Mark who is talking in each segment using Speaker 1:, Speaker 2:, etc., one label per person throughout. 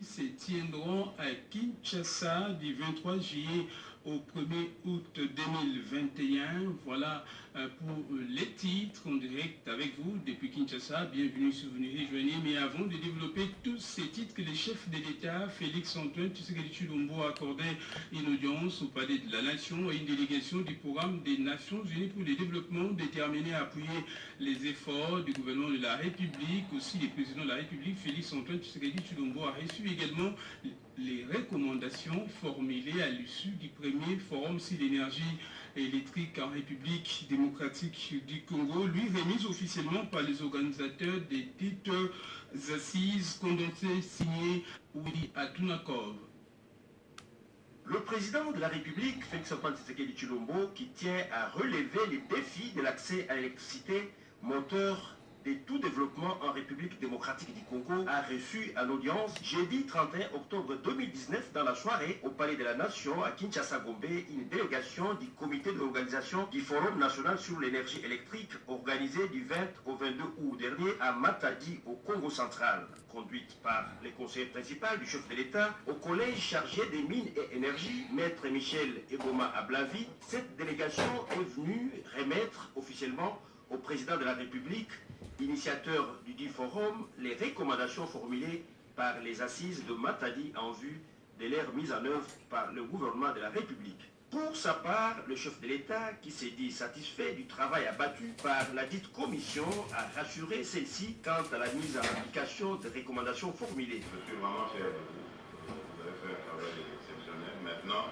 Speaker 1: se tiendront à Kinshasa du 23 juillet au 1er août 2021. Voilà pour les titres en direct avec vous depuis Kinshasa. Bienvenue si vous nous rejoignez. Mais avant de développer tous ces titres que le chef de l'État, Félix-Antoine Tshisekedi Tshilombo, a accordé une audience au Palais de la Nation et une délégation du programme des Nations Unies pour le développement déterminée à appuyer les efforts du gouvernement de la République. Aussi, le président de la République, Félix-Antoine Tshisekedi Tshilombo, a reçu également les recommandations formulées à l'issue du premier forum sur l'énergie électrique en République démocratique du Congo, lui remise officiellement par les organisateurs des dites assises condensées signées Willy Atunakov.
Speaker 2: Le président de la République, Félix-Antoine Tshisekedi Tshilombo, qui tient à relever les défis de l'accès à l'électricité, moteur de tout développement en République démocratique du Congo, a reçu à l'audience jeudi 31 octobre 2019 dans la soirée au Palais de la Nation à Kinshasa-Gombe une délégation du comité de l'organisation du Forum national sur l'énergie électrique organisé du 20 au 22 août dernier à Matadi au Congo central, conduite par le conseiller principal du chef de l'État au collège chargé des mines et énergie, maître Michel Eboma Ablavi. Cette délégation est venue remettre officiellement au président de la République, initiateur du dit forum, les recommandations formulées par les assises de Matadi en vue de leur mise en œuvre par le gouvernement de la République. Pour sa part, le chef de l'État, qui s'est dit satisfait du travail abattu par la dite commission, a rassuré celle-ci quant à la mise en application des recommandations formulées.
Speaker 3: Je suis vraiment fier de vous. Vous avez fait un travail exceptionnel. Maintenant,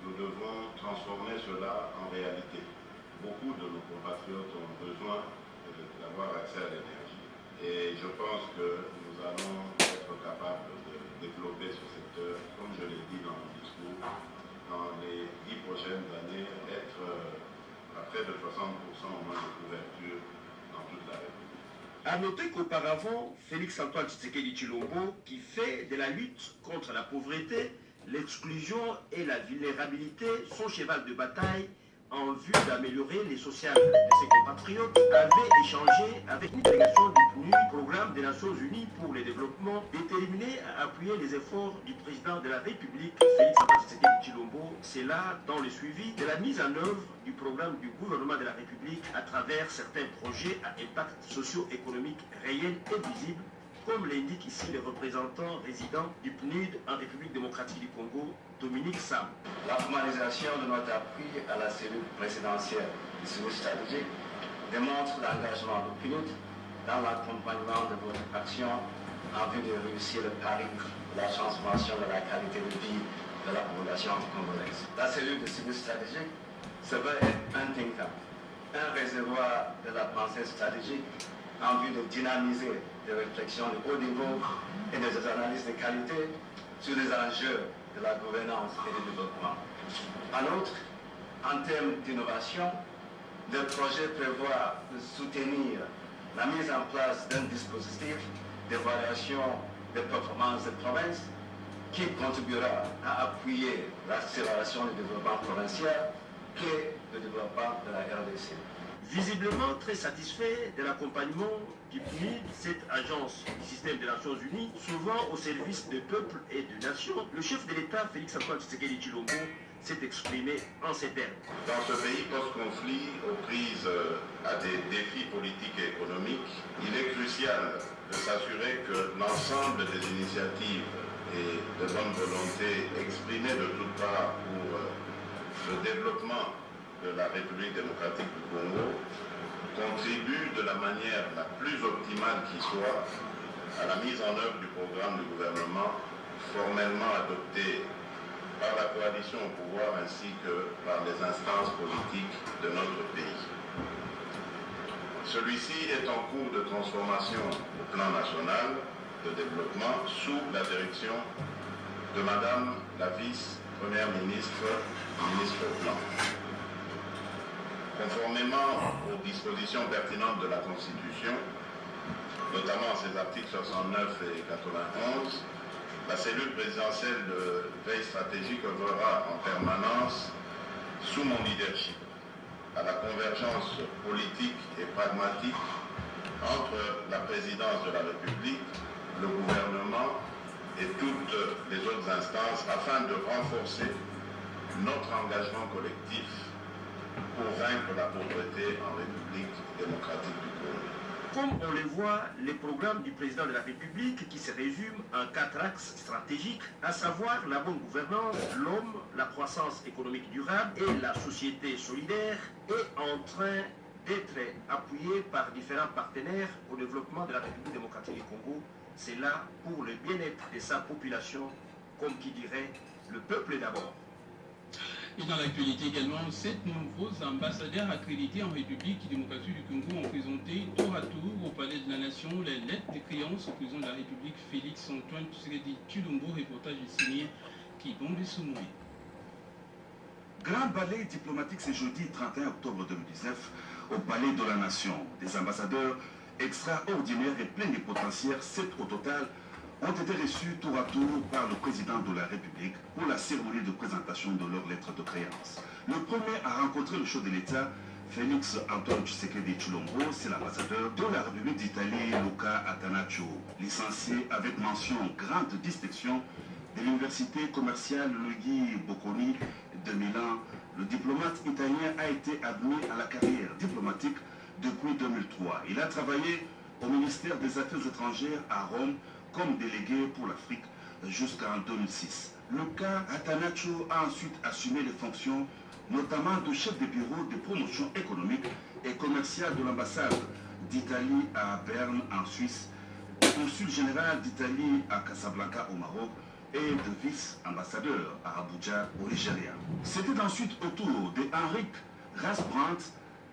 Speaker 3: nous devons transformer cela en réalité. Beaucoup de nos compatriotes ont besoin d'avoir accès à l'énergie. Et je pense que nous allons être capables de développer ce secteur, comme je l'ai dit dans mon discours, dans les 10 prochaines années, être à près de 60% au moins de couverture dans toute la République.
Speaker 2: A noter qu'auparavant, Félix-Antoine Tshisekedi Tshilombo, qui fait de la lutte contre la pauvreté, l'exclusion et la vulnérabilité son cheval de bataille, en vue d'améliorer les sociales de ses compatriotes, avait échangé avec une délégation du PNUD, Programme des Nations Unies pour le développement, déterminé à appuyer les efforts du président de la République, Félix-Antoine Tshisekedi Tshilombo. C'est là dans le suivi de la mise en œuvre du programme du gouvernement de la République à travers certains projets à impact socio-économique réel et visible, comme l'indique ici le représentant résident du PNUD en République démocratique du Congo, Dominique Sam.
Speaker 4: La formalisation de notre appui à la cellule présidentielle du suivi stratégique démontre l'engagement du PNUD dans l'accompagnement de votre action en vue de réussir le pari de la transformation de la qualité de vie de la population congolaise. La cellule de suivi stratégique se veut être un think tank, un réservoir de la pensée stratégique en vue de dynamiser des réflexions de haut niveau et des analyses de qualité sur les enjeux de la gouvernance et du développement. En outre, en termes d'innovation, le projet prévoit de soutenir la mise en place d'un dispositif d'évaluation des performances des provinces qui contribuera à appuyer l'accélération du développement provincial et le développement de la RDC.
Speaker 2: Visiblement très satisfait de l'accompagnement du PNUD, cette agence du système des Nations Unies, souvent au service des peuples et des nations, le chef de l'État, Félix-Antoine Tshisekedi Tshilombo, s'est exprimé en ces termes.
Speaker 3: Dans ce pays post-conflit, aux prises à des défis politiques et économiques, il est crucial de s'assurer que l'ensemble des initiatives et de bonne volonté exprimées de toutes parts pour le développement de la République démocratique du Congo contribue de la manière la plus optimale qui soit à la mise en œuvre du programme du gouvernement formellement adopté par la coalition au pouvoir ainsi que par les instances politiques de notre pays. Celui-ci est en cours de transformation au plan national de développement sous la direction de Madame la vice-première ministre, ministre au plan. Conformément aux dispositions pertinentes de la Constitution, notamment ses articles 69 et 91, la cellule présidentielle de veille stratégique œuvrera en permanence sous mon leadership à la convergence politique et pragmatique entre la présidence de la République, le gouvernement et toutes les autres instances afin de renforcer notre engagement collectif pour vaincre la pauvreté en République démocratique du Congo.
Speaker 2: Comme on le voit, les programmes du président de la République qui se résument en 4 axes stratégiques, à savoir la bonne gouvernance, l'homme, la croissance économique durable et la société solidaire, est en train d'être appuyé par différents partenaires au développement de la République démocratique du Congo. C'est là pour le bien-être de sa population, comme qui dirait le peuple d'abord.
Speaker 1: Et dans l'actualité également, 7 nouveaux ambassadeurs accrédités en République démocratique du Congo ont présenté tour à tour au Palais de la Nation les lettres de créance au président de la République Félix Antoine Tshisekedi Tshilombo, reportage signé Kibonde Soumoui.
Speaker 5: Grand ballet diplomatique ce jeudi 31 octobre 2019 au Palais de la Nation. Des ambassadeurs extraordinaires et plénipotentiaires, 7 au total, ont été reçus tour à tour par le président de la République pour la cérémonie de présentation de leurs lettres de créance. Le premier à rencontrer le chef de l'État, Félix Antoine Tshisekedi Tshilombo, c'est l'ambassadeur de la République d'Italie, Luca Attanaccio, licencié avec mention grande distinction de l'université commerciale Luigi Bocconi de Milan. Le diplomate italien a été admis à la carrière diplomatique depuis 2003. Il a travaillé au ministère des Affaires étrangères à Rome comme délégué pour l'Afrique jusqu'en 2006. Luca Attanaccio a ensuite assumé les fonctions notamment de chef de bureau de promotion économique et commerciale de l'ambassade d'Italie à Berne en Suisse, de consul général d'Italie à Casablanca au Maroc et de vice-ambassadeur à Abuja au Nigeria. C'était ensuite au tour de Henrik Rasbrandt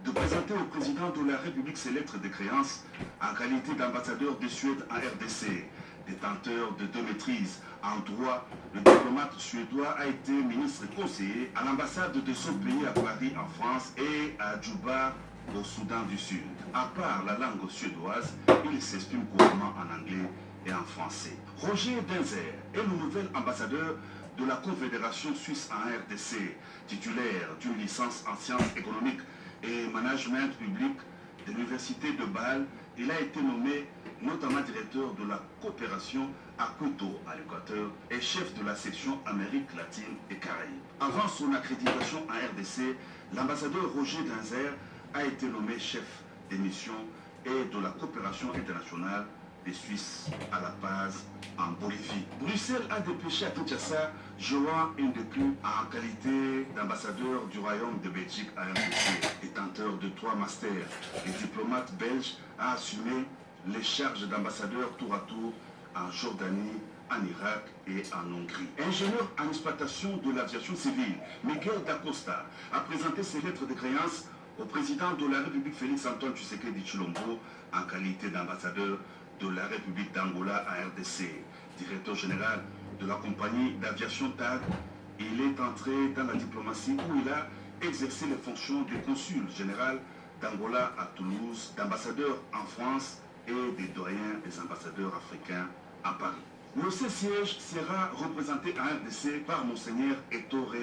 Speaker 5: de présenter au président de la République ses lettres de créance en qualité d'ambassadeur de Suède en RDC. Détenteur de 2 maîtrises en droit, le diplomate suédois a été ministre conseiller à l'ambassade de son pays à Paris en France et à Djouba au Soudan du Sud. À part la langue suédoise, il s'exprime couramment en anglais et en français. Roger Denzer est le nouvel ambassadeur de la Confédération suisse en RDC, titulaire d'une licence en sciences économiques et management public de l'université de Bâle. Il a été nommé notamment directeur de la coopération à Quito, à l'Équateur, et chef de la section Amérique latine et Caraïbes. Avant son accréditation en RDC, l'ambassadeur Roger Denzer a été nommé chef des missions et de la coopération internationale des Suisses à La Paz, en Bolivie. Bruxelles a dépêché à Kinshasa Johan Ndeku en qualité d'ambassadeur du Royaume de Belgique à RDC. Détenteur de 3 masters, le diplomate belge a assumé les charges d'ambassadeur tour à tour en Jordanie, en Irak et en Hongrie. Ingénieur en exploitation de l'aviation civile, Miguel Dacosta a présenté ses lettres de créance au président de la République Félix Antoine Tshisekedi Tshilombo en qualité d'ambassadeur de la République d'Angola à RDC. Directeur général de la compagnie d'aviation TAG, il est entré dans la diplomatie où il a exercé les fonctions de consul général d'Angola à Toulouse, d'ambassadeur en France et des doyens des ambassadeurs africains à Paris. Le siège sera représenté en RDC par Monseigneur Ettore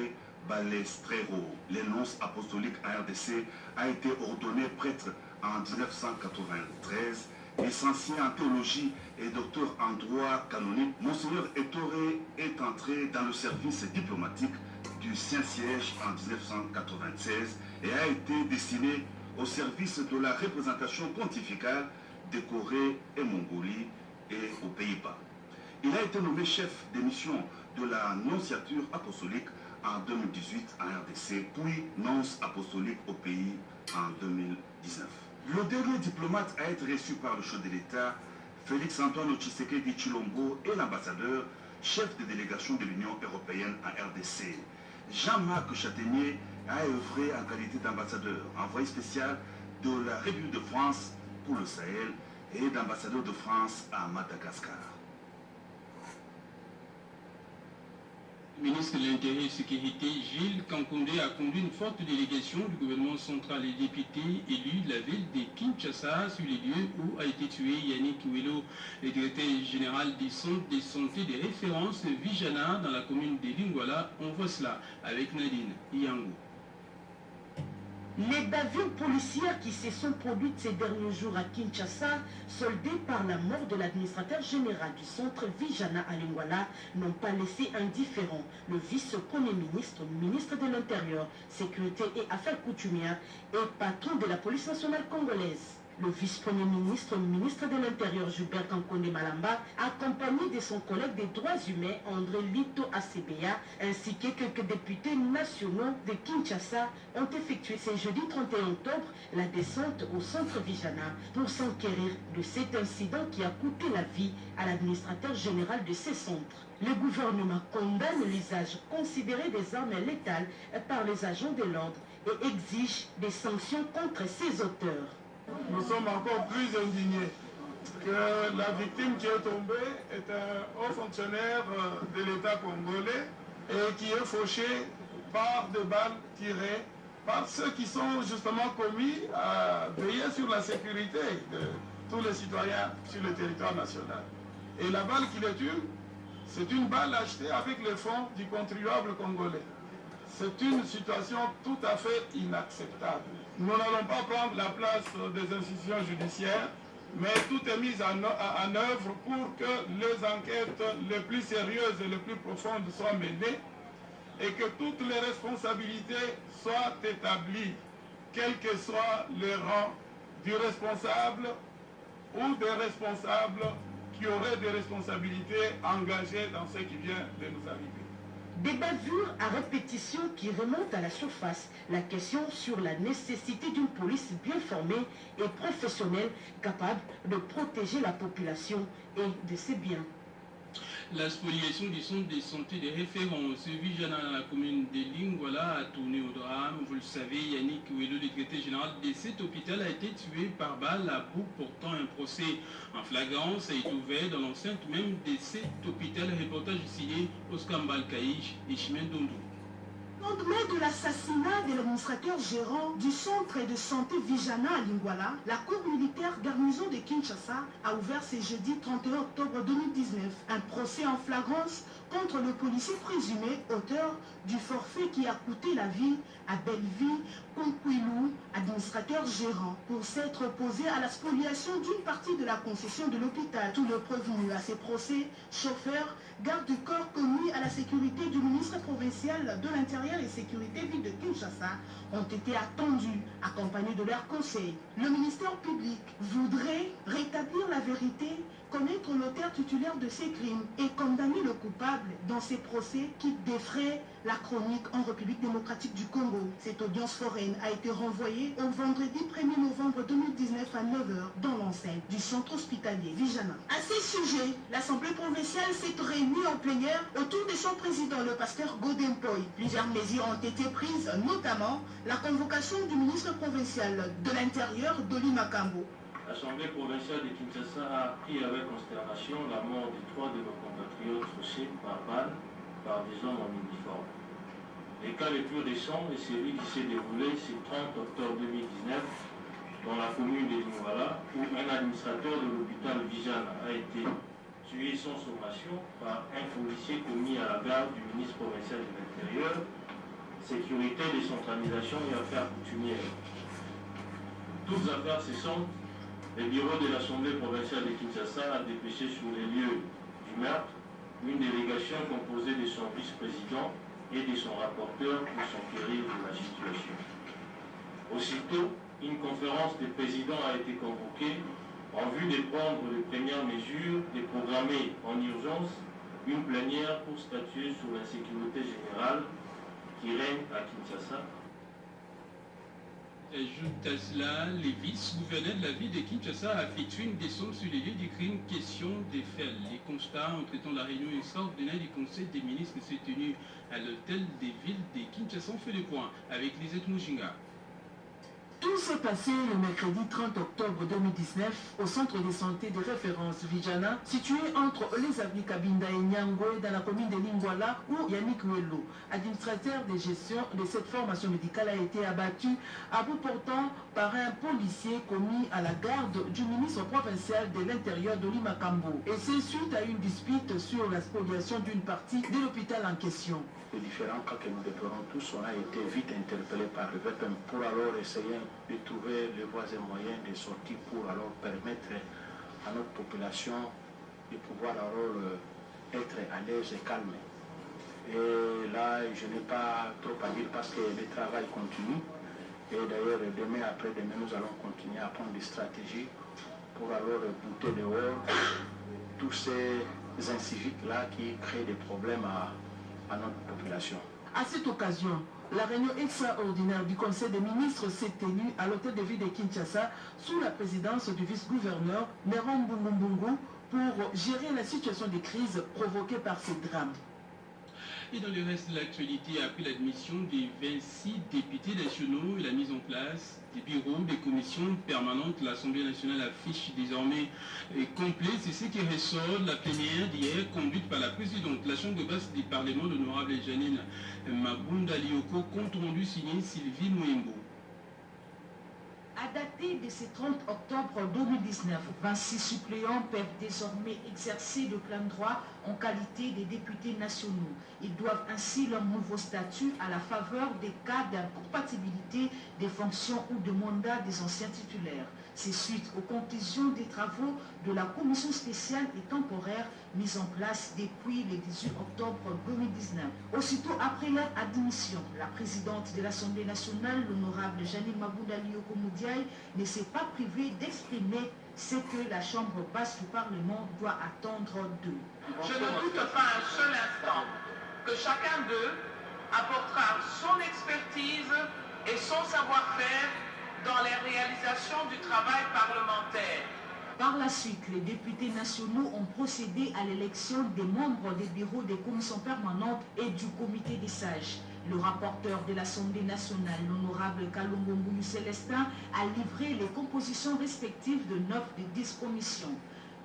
Speaker 5: Balestrero. L'énonce apostolique à RDC a été ordonné prêtre en 1993. Licencié en théologie et docteur en droit canonique, Monseigneur Ettore est entré dans le service diplomatique du Saint-Siège en 1996 et a été destiné au service de la représentation pontificale de Corée et Mongolie et aux Pays-Bas. Il a été nommé chef des missions de la nonciature apostolique en 2018 en RDC, puis nonce apostolique au pays en 2019. Le dernier diplomate à être reçu par le chef de l'État, Félix Antoine Tshisekedi Tshilombo, est l'ambassadeur, chef de délégation de l'Union européenne en RDC. Jean-Marc Châtaignier a œuvré en qualité d'ambassadeur, envoyé spécial de la République de France pour le Sahel et d'ambassadeur de France à Madagascar.
Speaker 1: Le ministre de l'Intérieur et de la Sécurité, Gilles Kankoundé, a conduit une forte délégation du gouvernement central et députés élus de la ville de Kinshasa sur les lieux où a été tué Yannick Ouello, le directeur général des centres de santé de référence Vijana dans la commune de Lingwala. On voit cela avec Nadine Yango.
Speaker 6: Les bavures policières qui se sont produites ces derniers jours à Kinshasa, soldées par la mort de l'administrateur général du centre Vijana à Lingwala, n'ont pas laissé indifférent le vice-premier ministre, ministre de l'Intérieur, Sécurité et Affaires coutumières et patron de la police nationale congolaise. Le vice-premier ministre, ministre de l'Intérieur Gilbert Kankonde Malamba, accompagné de son collègue des droits humains André Lito Acebea, ainsi que quelques députés nationaux de Kinshasa, ont effectué ce jeudi 31 octobre la descente au centre Vijana pour s'enquérir de cet incident qui a coûté la vie à l'administrateur général de ces centres. Le gouvernement condamne l'usage considéré des armes létales par les agents de l'ordre et exige des sanctions contre ces auteurs.
Speaker 7: Nous sommes encore plus indignés que la victime qui est tombée est un haut fonctionnaire de l'État congolais et qui est fauché par des balles tirées par ceux qui sont justement commis à veiller sur la sécurité de tous les citoyens sur le territoire national. Et la balle qui les tue, c'est une balle achetée avec les fonds du contribuable congolais. C'est une situation tout à fait inacceptable. Nous n'allons pas prendre la place des institutions judiciaires, mais tout est mis en œuvre pour que les enquêtes les plus sérieuses et les plus profondes soient menées et que toutes les responsabilités soient établies, quel que soit le rang du responsable ou des responsables qui auraient des responsabilités engagées dans ce qui vient de nous arriver.
Speaker 6: Des bavures à répétition qui remontent à la surface. La question sur la nécessité d'une police bien formée et professionnelle capable de protéger la population et de ses biens.
Speaker 1: La spoliation du centre de santé de référence Vijana dans la commune de Lingwala a tourné au drame. Vous le savez, Yannick Ouello, le directeur général de cet hôpital, a été tué par balle à bout. Pourtant, un procès en flagrance a été ouvert dans l'enceinte même de cet hôpital. Reportage signé Oscar Mbalkaïch et Chimène Dondou.
Speaker 8: Au lendemain de l'assassinat de l'administrateur gérant du centre de santé Vijana à Lingwala, la cour militaire garnison de Kinshasa a ouvert ce jeudi 31 octobre 2019 un procès en flagrance contre le policier présumé auteur du forfait qui a coûté la vie à Belleville Konkwilou, administrateur gérant, pour s'être opposé à la spoliation d'une partie de la concession de l'hôpital. Tous les prévenus à ces procès, chauffeurs, gardes du corps commis à la sécurité du ministre provincial de l'Intérieur et Sécurité ville de Kinshasa, ont été attendus, accompagnés de leurs conseils. Le ministère public voudrait rétablir la vérité, connaître l'auteur titulaire de ces crimes et condamner le coupable dans ces procès qui défraient la chronique en République démocratique du Congo. Cette audience foraine a été renvoyée au vendredi 1er novembre 2019 à 9h dans l'enceinte du centre hospitalier Vijana. À ce sujet, l'Assemblée provinciale s'est réunie en plénière autour de son président, le pasteur Godempoy. Plusieurs mesures ont été prises, notamment la convocation du ministre provincial de l'Intérieur, Doli Makambo.
Speaker 9: L'Assemblée provinciale de Kinshasa a appris avec consternation la mort de 3 de nos compatriotes fauchés par balle par des hommes en uniforme. Le cas le plus récent est celui qui s'est déroulé ce 30 octobre 2019 dans la commune de Lingwala, où un administrateur de l'hôpital Vijana a été tué sans sommation par un policier commis à la garde du ministre provincial de l'Intérieur, Sécurité, décentralisation et affaires coutumières. Toutes affaires cessantes, le bureau de l'Assemblée provinciale de Kinshasa a dépêché sur les lieux du meurtre une délégation composée de son vice-président et de son rapporteur pour s'enquérir de la situation. Aussitôt, une conférence des présidents a été convoquée en vue de prendre les premières mesures et programmer en urgence une plénière pour statuer sur la sécurité générale qui règne à Kinshasa.
Speaker 1: Ajoute à cela, les vice-gouverneurs de la ville de Kinshasa a effectué une descente sur les lieux du crime, question des faits. Les constats en traitant la réunion extraordinaire du Conseil des ministres qui s'est tenu à l'hôtel des villes de Kinshasa ont fait le point avec Lisette Mujinga.
Speaker 8: Tous
Speaker 6: s'est passé le mercredi 30 octobre 2019 au centre de santé de référence Vijana, situé entre les avenues Kabinda et Nyangwe dans la commune de Lingwala, où Yannick Wello, administrateur de gestion de cette formation médicale, a été abattu à bout portant par un policier commis à la garde du ministre provincial de l'Intérieur de Limakambo. Et c'est suite à une dispute sur la spoliation d'une partie de l'hôpital en question.
Speaker 10: Les différents cas que nous déplorons tous, on a été vite interpellés par le VPM pour alors essayer de trouver les voies et moyens de sortie pour alors permettre à notre population de pouvoir alors être à l'aise et calme. Et là, je n'ai pas trop à dire parce que le travail continue. Et d'ailleurs, demain, après-demain, nous allons continuer à prendre des stratégies pour alors bouter dehors tous ces inciviques-là qui créent des problèmes à notre population.
Speaker 6: À cette occasion, la réunion extraordinaire du Conseil des ministres s'est tenue à l'hôtel de ville de Kinshasa sous la présidence du vice-gouverneur Néron Mbungu pour gérer la situation de crise provoquée par ces drames.
Speaker 1: Et dans le reste de l'actualité, après l'admission des 26 députés nationaux et la mise en place des bureaux, des commissions permanentes, l'Assemblée nationale affiche désormais complet. C'est ce qui ressort de la plénière d'hier conduite par la présidente de la Chambre basse du Parlement, l'honorable Janine Mabunda Lioko, compte rendu signé Sylvie Mouembo.
Speaker 8: À dater de ce 30 octobre 2019, 26 suppléants peuvent désormais exercer de plein droit en qualité de députés nationaux. Ils doivent ainsi leur nouveau statut à la faveur des cas d'incompatibilité des fonctions ou de mandat des anciens titulaires. C'est suite aux conclusions des travaux de la commission spéciale et temporaire mise en place depuis le 18 octobre 2019. Aussitôt après leur admission, la présidente de l'Assemblée nationale, l'honorable Janine Mabunda Lioko Moudiaï, ne s'est pas privée d'exprimer ce que la Chambre basse du Parlement doit attendre d'eux.
Speaker 11: Je ne doute pas un seul instant que chacun d'eux apportera son expertise et son savoir-faire dans les réalisations du travail parlementaire.
Speaker 8: Par la suite, les députés nationaux ont procédé à l'élection des membres des bureaux des commissions permanentes et du comité des sages. Le rapporteur de l'Assemblée nationale, l'honorable Kalongo Mboulou Célestin, a livré les compositions respectives de 9 des 10 commissions.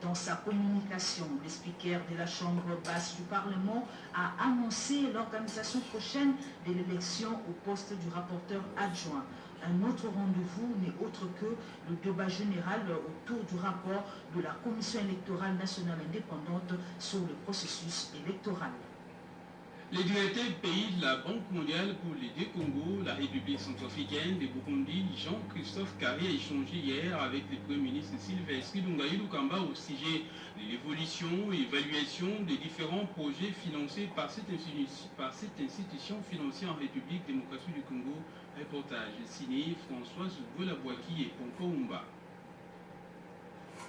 Speaker 8: Dans sa communication, le speaker de la Chambre basse du Parlement a annoncé l'organisation prochaine de l'élection au poste du rapporteur adjoint. Un autre rendez-vous n'est autre que le débat général autour du rapport de la Commission électorale nationale indépendante sur le processus électoral.
Speaker 1: Les directeurs pays de la Banque mondiale pour les deux Congos, la République centrafricaine, le Burundi, Jean-Christophe Carré a échangé hier avec le Premier ministre Sylvestre Ilunga Ilukamba au sujet de l'évolution et évaluation des différents projets financés par cette institution financière en République démocratique du Congo. Reportage signé Françoise Volabouaki et Pompo Umba.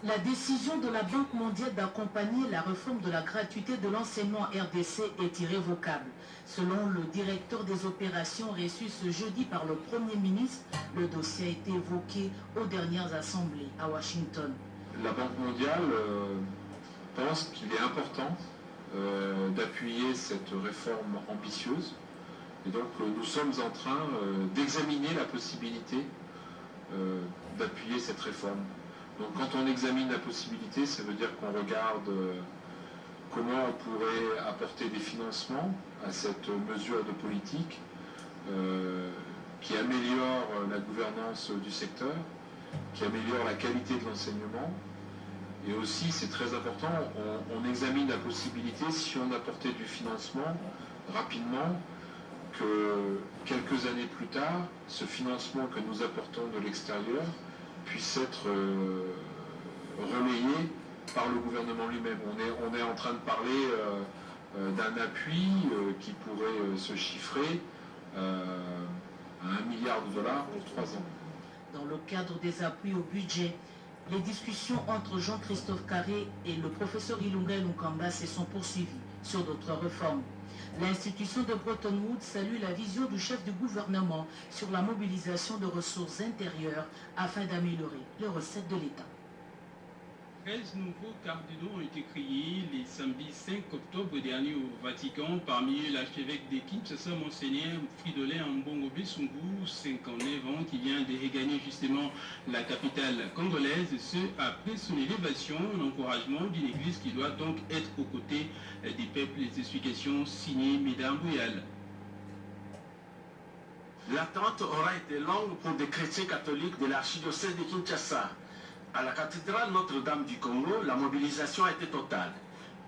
Speaker 6: La décision de la Banque mondiale d'accompagner la réforme de la gratuité de l'enseignement RDC est irrévocable. Selon le directeur des opérations reçu ce jeudi par le Premier ministre, le dossier a été évoqué aux dernières assemblées à Washington.
Speaker 12: La Banque mondiale pense qu'il est important d'appuyer cette réforme ambitieuse. Et donc nous sommes en train d'examiner la possibilité d'appuyer cette réforme. Donc quand on examine la possibilité, ça veut dire qu'on regarde comment on pourrait apporter des financements à cette mesure de politique qui améliore la gouvernance du secteur, qui améliore la qualité de l'enseignement. Et aussi, c'est très important, on examine la possibilité, si on apportait du financement rapidement, que quelques années plus tard, ce financement que nous apportons de l'extérieur puisse être relayé par le gouvernement lui-même. On est en train de parler d'un appui qui pourrait se chiffrer à $1 milliard pour 3 ans.
Speaker 6: Dans le cadre des appuis au budget, les discussions entre Jean-Christophe Carré et le professeur Ilunga Ilukamba se sont poursuivies sur d'autres réformes. L'institution de Bretton Woods salue la vision du chef du gouvernement sur la mobilisation de ressources intérieures afin d'améliorer les recettes de l'État.
Speaker 1: 13 nouveaux cardinaux ont été créés les samedis 5 octobre dernier au Vatican. Parmi eux, l'archevêque de Kinshasa, Monseigneur Fridolin Ambongo Besungu, 59 ans, qui vient de regagner justement la capitale congolaise, ce après son élévation en encouragement d'une église qui doit donc être aux côtés des peuples. Les explications signées Mesdames Bouyal.
Speaker 2: L'attente aura été longue pour des chrétiens catholiques de l'archidiocèse de Kinshasa. À la cathédrale Notre-Dame du Congo, la mobilisation a été totale.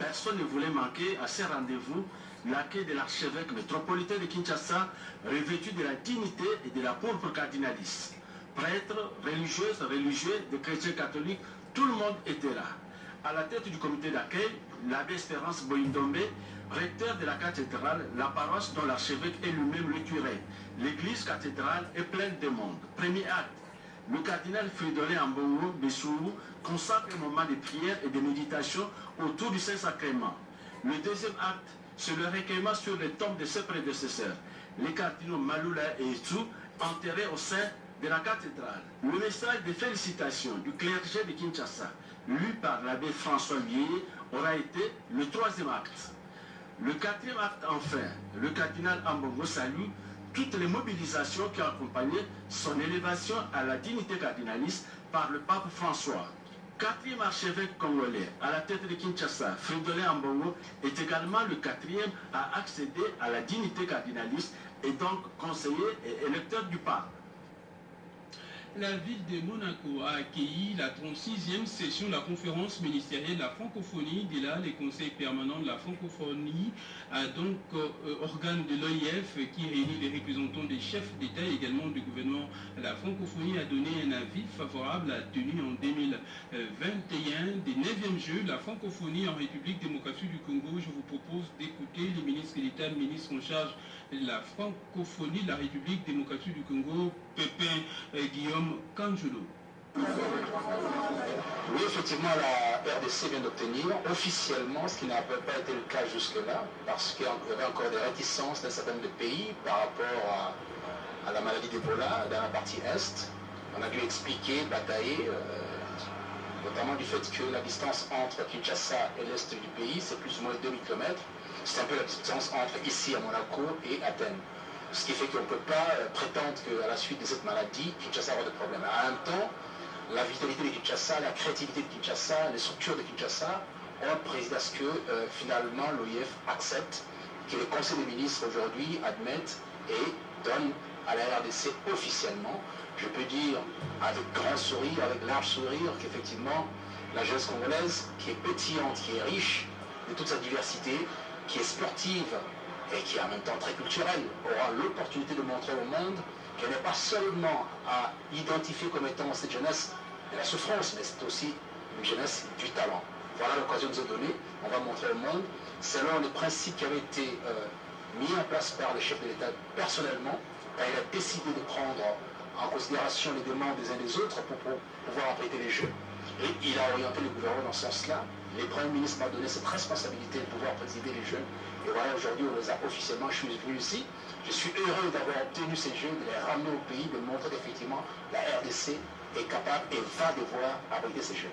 Speaker 2: Personne ne voulait manquer à ces rendez-vous l'accueil de l'archevêque métropolitain de Kinshasa, revêtu de la dignité et de la pourpre cardinalice. Prêtres, religieuses, religieux, des chrétiens catholiques, tout le monde était là. À la tête du comité d'accueil, l'abbé Espérance Boindombe, recteur de la cathédrale, la paroisse dont l'archevêque est lui-même le curé. L'église cathédrale est pleine de monde. Premier acte. Le cardinal Fridolin Ambongo Besungu consacre un moment de prière et de méditation autour du Saint-Sacrement. Le deuxième acte, c'est le recueillement sur les tombes de ses prédécesseurs, les cardinaux Malula et Etu, enterrés au sein de la cathédrale. Le message de félicitations du clergé de Kinshasa, lu par l'abbé François Vieillet, aura été le troisième acte. Le quatrième acte, enfin, le cardinal Ambongo salue toutes les mobilisations qui ont accompagné son élévation à la dignité cardinaliste par le pape François. Quatrième archevêque congolais à la tête de Kinshasa, Fridolin Ambongo, est également le quatrième à accéder à la dignité cardinaliste et donc conseiller et électeur du pape.
Speaker 1: La ville de Monaco a accueilli la 36e session de la conférence ministérielle de la francophonie. De là, les conseils permanents de la francophonie, donc organe de l'OIF qui réunit les représentants des chefs d'État et également du gouvernement. La francophonie a donné un avis favorable à la tenue en 2021 des 9e Jeux de la francophonie en République démocratique du Congo. Je vous propose d'écouter le ministre d'État, le ministre en charge de la francophonie de la République démocratique du Congo, Pépin Guillaume Kanjoulou.
Speaker 10: Oui, effectivement, la RDC vient d'obtenir officiellement, ce qui n'a pas été le cas jusque-là, parce qu'il y avait encore des réticences d'un certain nombre de pays par rapport à la maladie d'Ebola dans la partie Est. On a dû expliquer, batailler, notamment du fait que la distance entre Kinshasa et l'Est du pays, c'est plus ou moins 2000 km. C'est un peu la distance entre ici à Monaco et Athènes. Ce qui fait qu'on ne peut pas prétendre qu'à la suite de cette maladie, Kinshasa aura de problèmes. En même temps, la vitalité de Kinshasa, la créativité de Kinshasa, les structures de Kinshasa ont présidé à ce que finalement l'OIF accepte, que le Conseil des ministres aujourd'hui admette et donne à la RDC officiellement, je peux dire avec grand sourire, avec large sourire, qu'effectivement la jeunesse congolaise, qui est pétillante, qui est riche de toute sa diversité, qui est sportive et qui est en même temps très culturelle, aura l'opportunité de montrer au monde qu'elle n'est pas seulement à identifier comme étant cette jeunesse de la souffrance, mais c'est aussi une jeunesse du talent. Voilà l'occasion de nous donner. On va montrer au monde, selon les principes qui avaient été mis en place par le chef de l'État personnellement, quand il a décidé de prendre en considération les demandes des uns des autres pour pouvoir apprêter les Jeux. Et il a orienté le gouvernement dans ce sens-là. Les premiers ministres m'ont donné cette responsabilité de pouvoir présider les Jeux. Et voilà, aujourd'hui, on les a officiellement. Je suis venu ici. Je suis heureux d'avoir obtenu ces Jeux, de les ramener au pays, de montrer qu'effectivement, la RDC est capable et va devoir abriter ces Jeux.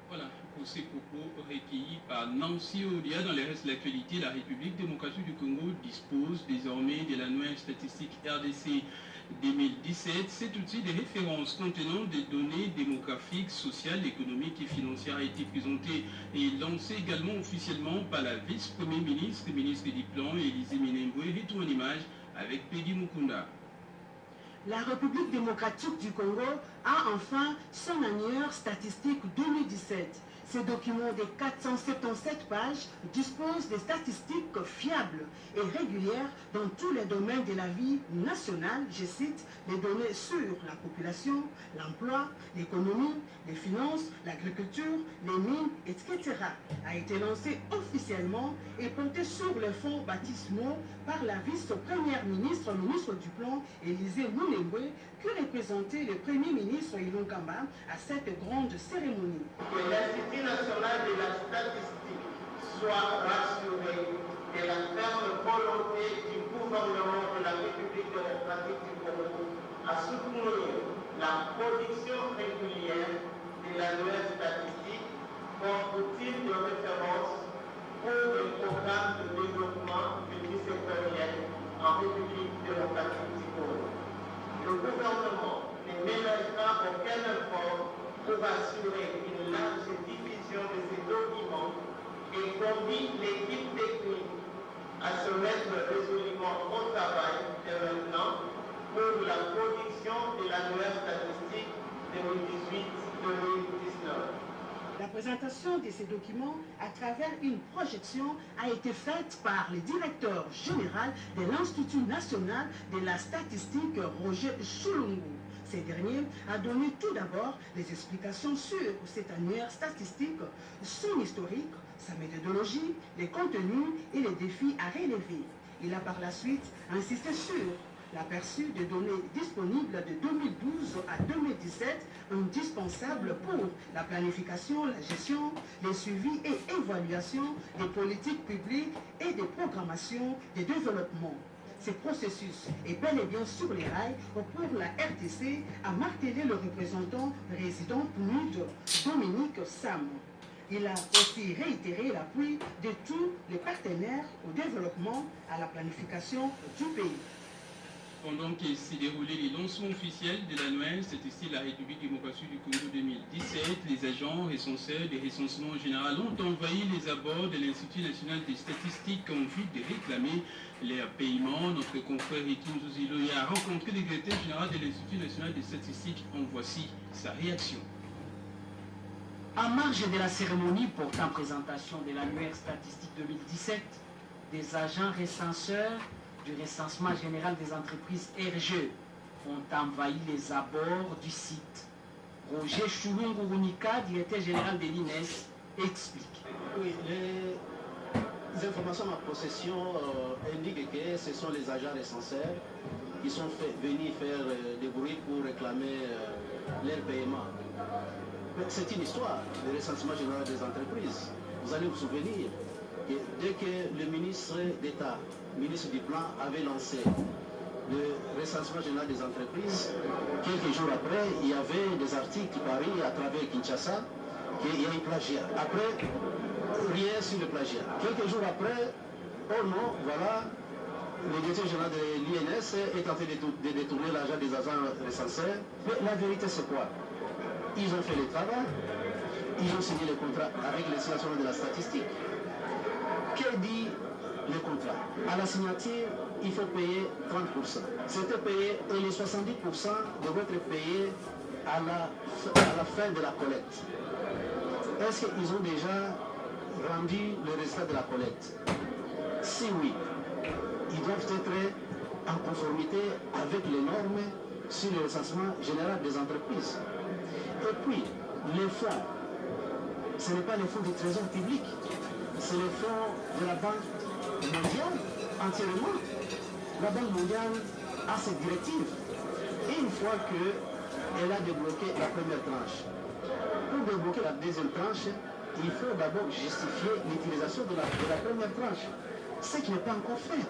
Speaker 1: Voilà, pour ces propos recueillis par Nancy Olia dans les restes de l'actualité, la République démocratique du Congo dispose désormais de l'annuaire statistique RDC 2017. Cet outil de référence contenant des données démographiques, sociales, économiques et financières a été présenté et lancé également officiellement par la vice-premier ministre, ministre du Plan, Élisée Minembwe. Retour en image avec Peggy Mukunda.
Speaker 6: La République démocratique du Congo a enfin son annuaire statistique 2017. Ce document de 477 pages dispose des statistiques fiables et régulières dans tous les domaines de la vie nationale. Je cite les données sur la population, l'emploi, l'économie, les finances, l'agriculture, les mines, etc. A été lancé officiellement et porté sur les fonds baptismaux par la vice-première ministre, ministre du Plan, Élisée Minembwe, qui représentait le Premier ministre Ilongamba à cette grande cérémonie.
Speaker 13: Que l'Institut national de la statistique soit rassuré de la ferme volonté du gouvernement de la République démocratique du Congo à soutenir la production régulière de l'annuaire statistique comme outil de référence pour le programme de développement multisectoriel en République démocratique du Congo. Le gouvernement ne ménagera aucun effort pour assurer une large diffusion de ces documents et convie l'équipe technique à se mettre résolument au travail dès maintenant pour la production de l'annuaire statistique 2018-2019.
Speaker 6: La présentation de ces documents à travers une projection a été faite par le directeur général de l'Institut national de la statistique, Roger Chulungu. Ce dernier a donné tout d'abord les explications sur cet annuaire statistique, son historique, sa méthodologie, les contenus et les défis à relever. Il a par la suite insisté sur l'aperçu des données disponibles de 2012 à 2017, indispensable pour la planification, la gestion, le suivi et évaluation des politiques publiques et des programmations de développement. Ce processus est bel et bien sur les rails pour la RTC, a martelé le représentant résident PNUD, Dominique Sam. Il a aussi réitéré l'appui de tous les partenaires au développement, à la planification du pays.
Speaker 1: Pendant qu'il s'est déroulé les lancements officiels de l'annuaire statistique de la République démocratique du Congo 2017, les agents recenseurs des recensements généraux ont envahi les abords de l'Institut national des statistiques en vue de réclamer les paiements. Notre confrère Etim Zouziloya a rencontré le directeur général de l'Institut national des statistiques. En voici sa réaction.
Speaker 14: En marge de la cérémonie portant présentation de l'annuaire statistique 2017, des agents recenseurs du recensement général des entreprises RGE ont envahi les abords du site. Roger Chulungu-Runika, directeur général de l'INES, explique.
Speaker 10: Oui, les informations en possession indiquent que ce sont les agents recenseurs qui sont venus faire des bruits pour réclamer leur paiement. C'est une histoire, le recensement général des entreprises. Vous allez vous souvenir que dès que le ministre d'État, ministre du Plan, avait lancé le recensement général des entreprises, quelques jours après, il y avait des articles parus à travers Kinshasa qu'il y a eu plagiat. Après, rien sur le plagiat. Quelques jours après, oh non, voilà, le directeur général de l'INS est en train de détourner l'argent des agents recenseurs. Mais la vérité, c'est quoi? Ils ont fait le travail, ils ont signé le contrat avec l'Institut national de la statistique. Que dit le contrat? À la signature, il faut payer 30%. C'était payé et les 70% devraient être payés à la fin de la collecte. Est-ce qu'ils ont déjà rendu le résultat de la collecte? Si oui, ils doivent être en conformité avec les normes sur le recensement général des entreprises. Et puis, les fonds, ce n'est pas les fonds du trésor public, c'est les fonds de la Banque mondiale entièrement. La Banque mondiale a cette directive. Et une fois qu'elle a débloqué la première tranche, pour débloquer la deuxième tranche, il faut d'abord justifier l'utilisation de la première tranche, ce qui n'est pas encore fait.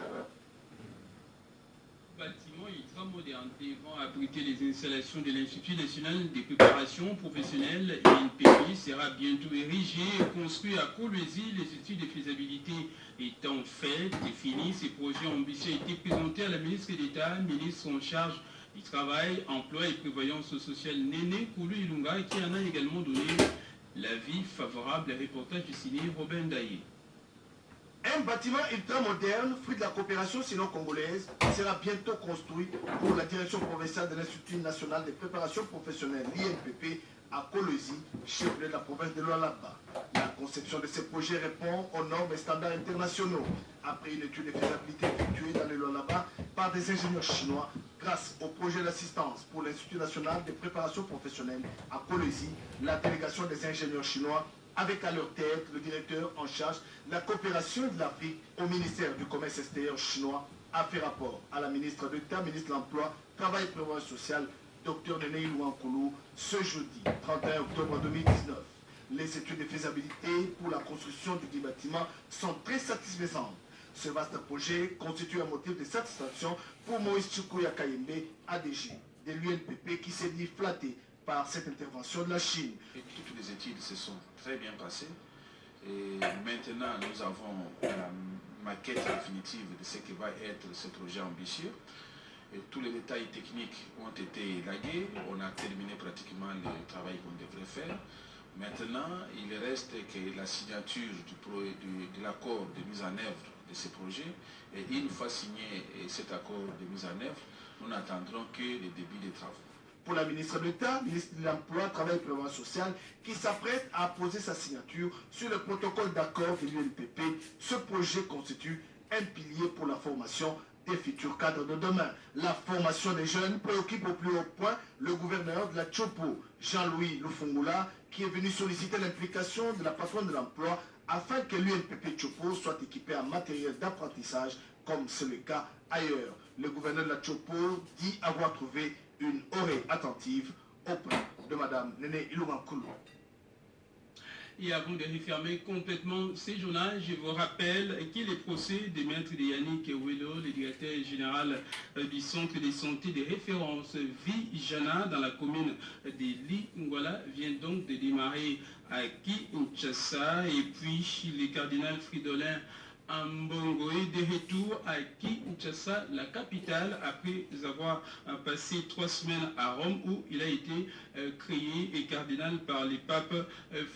Speaker 1: Bâtiment ultra moderne devant abriter les installations de l'Institut national des préparations professionnelles, INPP, sera bientôt érigé et construit à Kolwezi. Les études de faisabilité étant faites et finies, ces projets ambitieux ont été présentés à la ministre d'État, ministre en charge du Travail, Emploi et Prévoyance sociale, Néné Koulou Ilunga, qui en a également donné l'avis favorable. Reportage du ciné Robin Daillé.
Speaker 2: Un bâtiment ultra-moderne, fruit de la coopération sino-congolaise, sera bientôt construit pour la direction provinciale de l'Institut national de préparation professionnelle, l'INPP, à Kolwezi, chef-lieu de la province de Lualaba. La conception de ces projets répond aux normes et standards internationaux. Après une étude de faisabilité effectuée dans le Lualaba par des ingénieurs chinois, grâce au projet d'assistance pour l'Institut national de préparation professionnelle à Kolwezi, la délégation des ingénieurs chinois avec à leur tête le directeur en charge de la coopération de l'Afrique au ministère du commerce extérieur chinois, a fait rapport à la ministre d'État, ministre de l'Emploi, Travail et Prévoyance sociale, Dr Néné Ilouankoulou, ce jeudi 31 octobre 2019. Les études de faisabilité pour la construction du bâtiment sont très satisfaisantes. Ce vaste projet constitue un motif de satisfaction pour Moïse Choukoya Kayembe, ADG de l'UNPP, qui s'est dit flatté
Speaker 15: par cette intervention de la Chine.
Speaker 10: Et toutes les études se sont très bien passées. Et maintenant, nous avons la maquette définitive de ce que va être ce projet ambitieux. Et tous les détails techniques ont été élagués. On a terminé pratiquement le travail qu'on devrait faire. Maintenant, il reste que la signature de l'accord de mise en œuvre de ce projet. Et une fois signé cet accord de mise en œuvre, nous n'attendrons que le début des travaux.
Speaker 15: Pour la ministre de l'État, ministre de l'Emploi, Travail et Prévoyance sociale, qui s'apprête à poser sa signature sur le protocole d'accord de l'UNPP, ce projet constitue un pilier pour la formation des futurs cadres de demain. La formation des jeunes préoccupe au plus haut point le gouverneur de la Tchopo, Jean-Louis Lufungula, qui est venu solliciter l'implication de la patronne de l'emploi afin que l'UNPP Tchopo soit équipé en matériel d'apprentissage comme c'est le cas ailleurs. Le gouverneur de la Tchopo dit avoir trouvé une oreille attentive auprès de Mme Néné Iloumankoulou.
Speaker 1: Et avant de refermer complètement ces journaux, je vous rappelle que le procès de Maître Yannick Ouello, le directeur général du centre de santé de référence Vijana dans la commune de Lingwala vient donc de démarrer à Kinshasa. Et puis le cardinal Fridolin Ambongo est de retour à Kinshasa, la capitale, après avoir passé 3 semaines à Rome où il a été créé et cardinal par le pape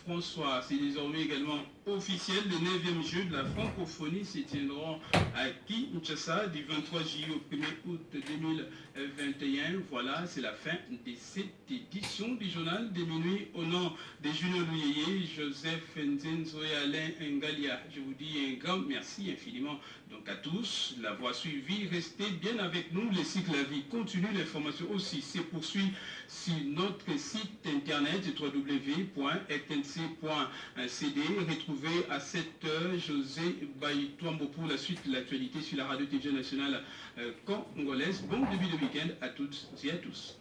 Speaker 1: François. C'est désormais également officiel. Le 9e jeu de la francophonie se tiendront à Kinshasa du 23 juillet au 1er août 2021. Voilà, c'est la fin de cette édition du journal de minuit. Au nom de Junior Louyeye, Joseph Nzenzo et Alain Ngalia, je vous dis un grand merci infiniment donc à tous. La voie suivie, restez bien avec nous. Le cycle La Vie continue. L'information aussi se poursuit sur notre site internet www.rtnc.cd. Retrouvez à 7h José Baïtouambo pour la suite de l'actualité sur la radio-télévision nationale congolaise. Bon début de week-end à toutes et à tous.